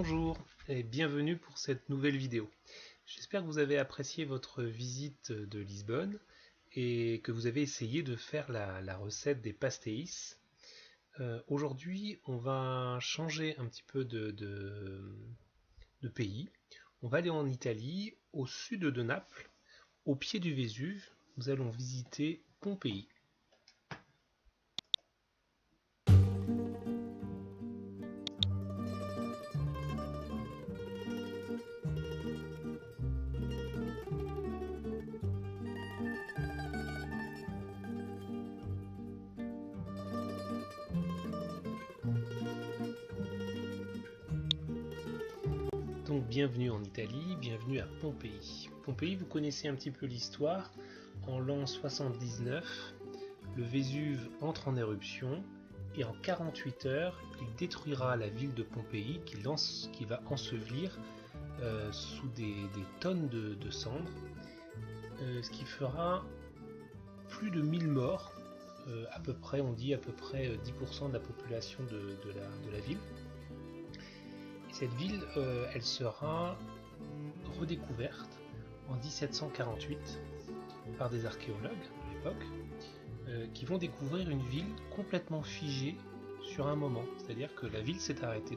Bonjour et bienvenue pour cette nouvelle vidéo. J'espère que vous avez apprécié votre visite de Lisbonne et que vous avez essayé de faire la recette des pastéis. Aujourd'hui, on va changer un petit peu de pays. On va aller en Italie, au sud de Naples, au pied du Vésuve. Nous allons visiter Pompéi. Donc bienvenue en Italie, bienvenue à Pompéi. Pompéi, vous connaissez un petit peu l'histoire. En l'an 79, le Vésuve entre en éruption et en 48 heures, il détruira la ville de Pompéi qui va ensevelir sous des tonnes de cendres, ce qui fera plus de 1000 morts, à peu près, on dit à peu près 10% de la population de la ville. Et cette ville, elle sera redécouverte en 1748 par des archéologues de l'époque, qui vont découvrir une ville complètement figée sur un moment. C'est-à-dire que la ville s'est arrêtée,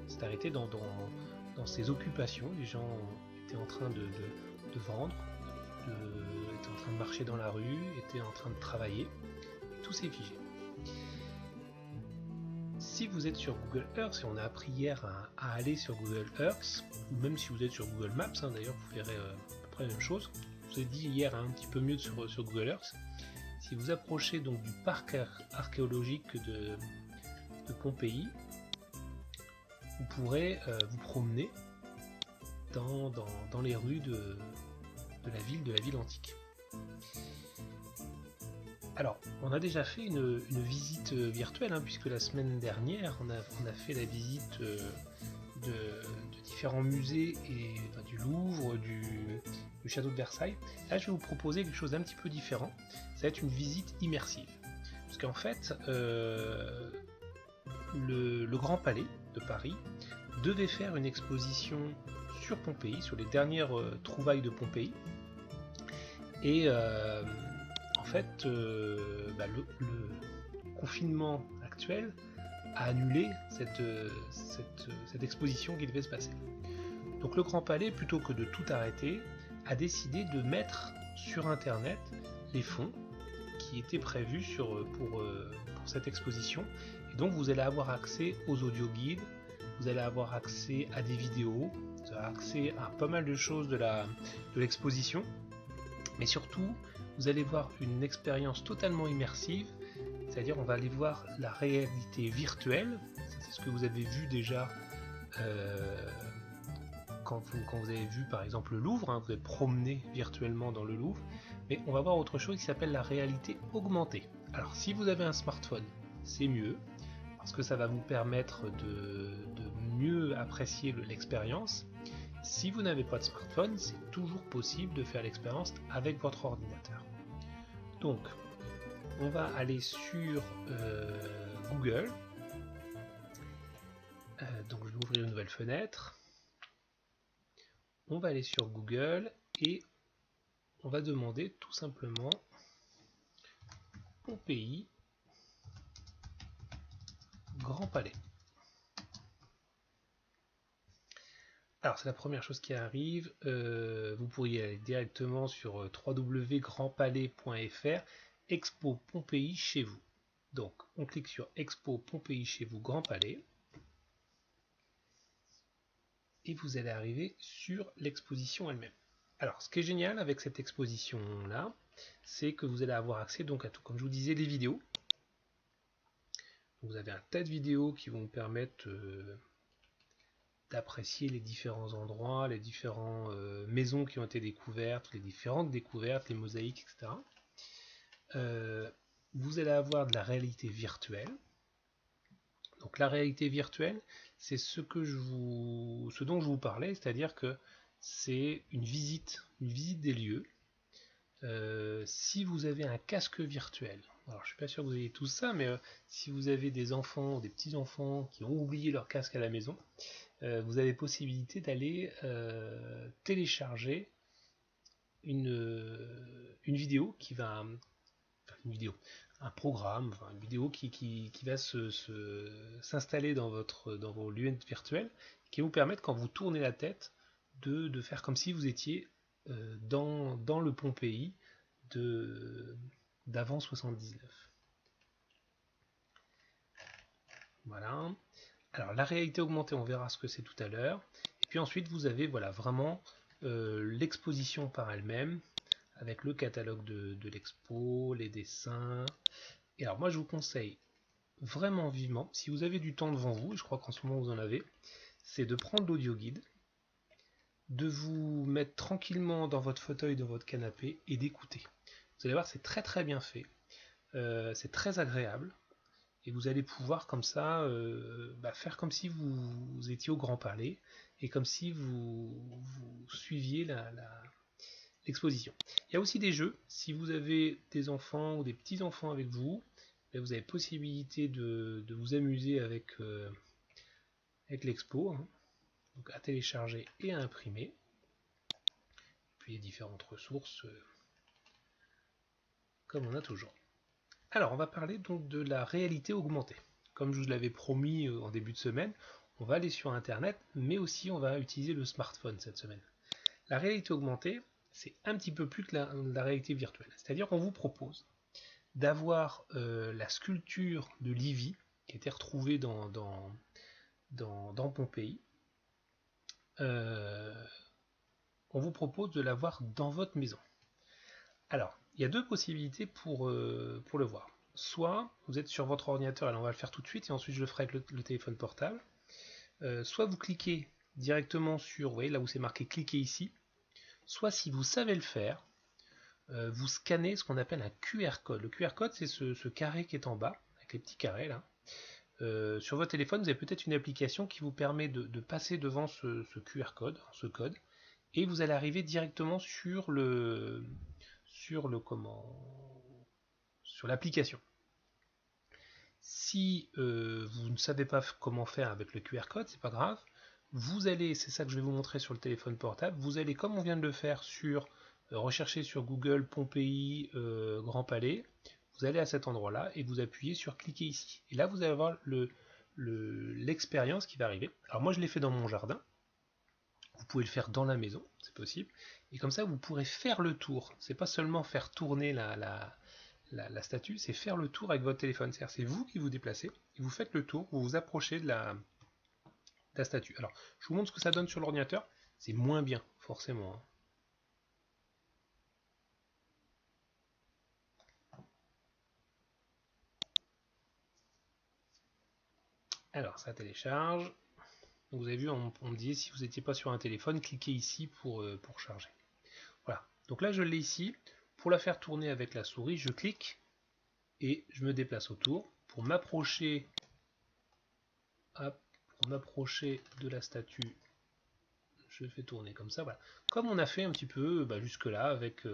s'est arrêtée dans ses occupations. Les gens étaient en train de vendre, étaient en train de marcher dans la rue, étaient en train de travailler. Et tout s'est figé. Si vous êtes sur Google Earth, et on a appris hier à aller sur Google Earth, ou même si vous êtes sur Google Maps, d'ailleurs vous verrez à peu près la même chose. Je vous ai dit hier un petit peu mieux sur Google Earth. Si vous approchez donc du parc archéologique de Pompéi, vous pourrez vous promener dans les rues de la ville antique. Alors, on a déjà fait une visite virtuelle, puisque la semaine dernière, on a fait la visite de différents musées, du Louvre, du château de Versailles. Là, je vais vous proposer quelque chose d'un petit peu différent. Ça va être une visite immersive. Parce qu'en fait, le Grand Palais de Paris devait faire une exposition sur Pompéi, sur les dernières trouvailles de Pompéi. Et en fait, le confinement actuel a annulé cette exposition qui devait se passer. Donc le Grand Palais, plutôt que de tout arrêter, a décidé de mettre sur internet les fonds qui étaient prévus pour cette exposition. Et donc vous allez avoir accès aux audio guides, vous allez avoir accès à des vidéos, vous avez accès à pas mal de choses de l'exposition, mais surtout vous allez voir une expérience totalement immersive, c'est-à-dire on va aller voir la réalité virtuelle. C'est ce que vous avez vu déjà quand vous avez vu par exemple le Louvre, vous êtes promené virtuellement dans le Louvre, mais on va voir autre chose qui s'appelle la réalité augmentée. Alors si vous avez un smartphone, c'est mieux, parce que ça va vous permettre de mieux apprécier l'expérience. Si vous n'avez pas de smartphone, c'est toujours possible de faire l'expérience avec votre ordinateur. Donc, on va aller sur Google. Donc, je vais ouvrir une nouvelle fenêtre. On va aller sur Google et on va demander tout simplement Pompéi Grand Palais. Alors c'est la première chose qui arrive, vous pourriez aller directement sur www.grandpalais.fr, Expo Pompéi chez vous. Donc on clique sur Expo Pompéi chez vous Grand Palais et vous allez arriver sur l'exposition elle-même. Alors ce qui est génial avec cette exposition là, c'est que vous allez avoir accès donc à tout, comme je vous disais, les vidéos. Vous avez un tas de vidéos qui vont vous permettre d'apprécier les différents endroits, les différentes maisons qui ont été découvertes, les différentes découvertes, les mosaïques, etc. Vous allez avoir de la réalité virtuelle. Donc la réalité virtuelle, c'est ce dont je vous parlais, c'est-à-dire que c'est une visite des lieux. Si vous avez un casque virtuel, alors je suis pas sûr que vous ayez tout ça, mais si vous avez des enfants, des petits-enfants qui ont oublié leur casque à la maison, vous avez possibilité d'aller télécharger une vidéo qui va, enfin, une vidéo, un programme, enfin, une vidéo qui va s'installer dans vos lunettes virtuelles, qui va vous permettre, quand vous tournez la tête, de faire comme si vous étiez dans le Pompéi d'avant 79. Voilà. Alors la réalité augmentée, on verra ce que c'est tout à l'heure. Et puis ensuite, vous avez voilà, vraiment l'exposition par elle-même, avec le catalogue de l'expo, les dessins. Et alors moi, je vous conseille vraiment vivement, si vous avez du temps devant vous, et je crois qu'en ce moment vous en avez, c'est de prendre l'audio guide, de vous mettre tranquillement dans votre fauteuil, dans votre canapé, et d'écouter. Vous allez voir, c'est très très bien fait. C'est très agréable. Et vous allez pouvoir comme ça faire comme si vous étiez au Grand Palais et comme si vous suiviez l'exposition. Il y a aussi des jeux. Si vous avez des enfants ou des petits-enfants avec vous, vous avez possibilité de vous amuser avec l'expo, hein, donc à télécharger et à imprimer. Puis les différentes ressources, comme on a toujours. Alors, on va parler donc de la réalité augmentée. Comme je vous l'avais promis en début de semaine, on va aller sur Internet, mais aussi on va utiliser le smartphone cette semaine. La réalité augmentée, c'est un petit peu plus que la réalité virtuelle. C'est-à-dire qu'on vous propose d'avoir la sculpture de Livy, qui a été retrouvée dans Pompéi. On vous propose de l'avoir dans votre maison. Alors, il y a deux possibilités pour le voir. Soit vous êtes sur votre ordinateur, et là on va le faire tout de suite, et ensuite je le ferai avec le téléphone portable. Soit vous cliquez directement sur, vous voyez là où c'est marqué cliquez ici, soit si vous savez le faire, vous scannez ce qu'on appelle un QR code. Le QR code, c'est ce carré qui est en bas, avec les petits carrés là. Sur votre téléphone, vous avez peut-être une application qui vous permet de passer devant ce QR code, et vous allez arriver directement sur l'application. Si vous ne savez pas comment faire avec le QR code, c'est pas grave. Vous allez, c'est ça que je vais vous montrer sur le téléphone portable, vous allez, comme on vient de le faire, rechercher sur Google Pompéi Grand Palais, vous allez à cet endroit-là et vous appuyez sur cliquer ici. Et là, vous allez avoir l'expérience qui va arriver. Alors moi, je l'ai fait dans mon jardin. Vous pouvez le faire dans la maison, c'est possible. Et comme ça, vous pourrez faire le tour. C'est pas seulement faire tourner la statue, c'est faire le tour avec votre téléphone. C'est-à-dire, c'est vous qui vous déplacez, et vous faites le tour, vous vous approchez de la statue. Alors, je vous montre ce que ça donne sur l'ordinateur. C'est moins bien, forcément, hein. Alors, ça télécharge. Donc, vous avez vu, on me dit, si vous n'étiez pas sur un téléphone, cliquez ici pour charger. Voilà. Donc là, je l'ai ici. Pour la faire tourner avec la souris, je clique et je me déplace autour. Pour m'approcher de la statue, je fais tourner comme ça. Voilà. Comme on a fait un petit peu jusque-là avec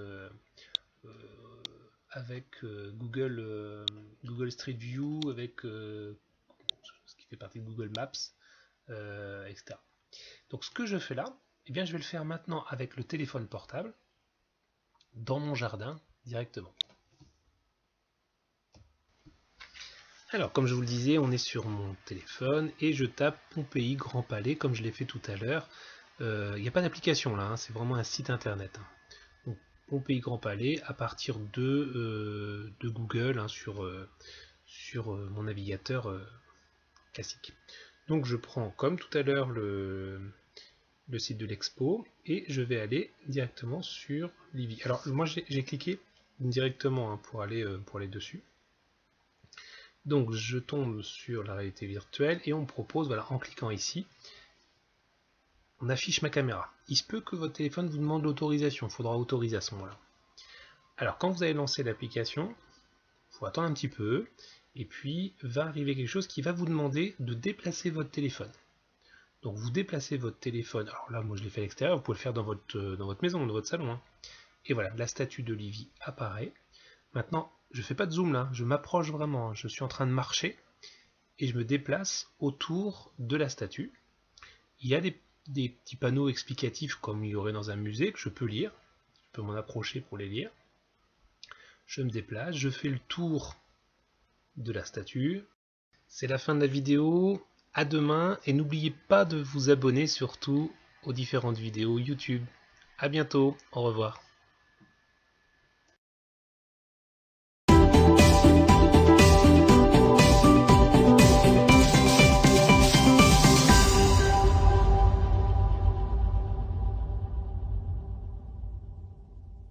Google Street View, avec ce qui fait partie de Google Maps, etc. Donc ce que je fais là, eh bien, je vais le faire maintenant avec le téléphone portable, dans mon jardin, directement. Alors, comme je vous le disais, on est sur mon téléphone et je tape Pompéi Grand Palais, comme je l'ai fait tout à l'heure. Il n'y a pas d'application là, hein, c'est vraiment un site internet. Hein. Donc, Pompéi Grand Palais à partir de Google, hein, sur mon navigateur classique. Donc je prends comme tout à l'heure le site de l'expo et je vais aller directement sur Livy. Alors moi j'ai cliqué directement, hein, pour aller dessus. Donc je tombe sur la réalité virtuelle et on me propose, voilà, en cliquant ici, on affiche ma caméra. Il se peut que votre téléphone vous demande l'autorisation, il faudra autoriser à ce moment-là. Alors quand vous allez lancer l'application, il faut attendre un petit peu, et puis va arriver quelque chose qui va vous demander de déplacer votre téléphone. Donc vous déplacez votre téléphone, alors là moi je l'ai fait à l'extérieur, vous pouvez le faire dans votre maison, dans votre salon, hein. Et voilà, la statue de Livy apparaît. Maintenant, je ne fais pas de zoom là, je m'approche vraiment, hein. Je suis en train de marcher, et je me déplace autour de la statue. Il y a des petits panneaux explicatifs comme il y aurait dans un musée que je peux lire. Je peux m'en approcher pour les lire. Je me déplace, je fais le tour de la statue. C'est la fin de la vidéo. À demain et n'oubliez pas de vous abonner surtout aux différentes vidéos YouTube. À bientôt, au revoir.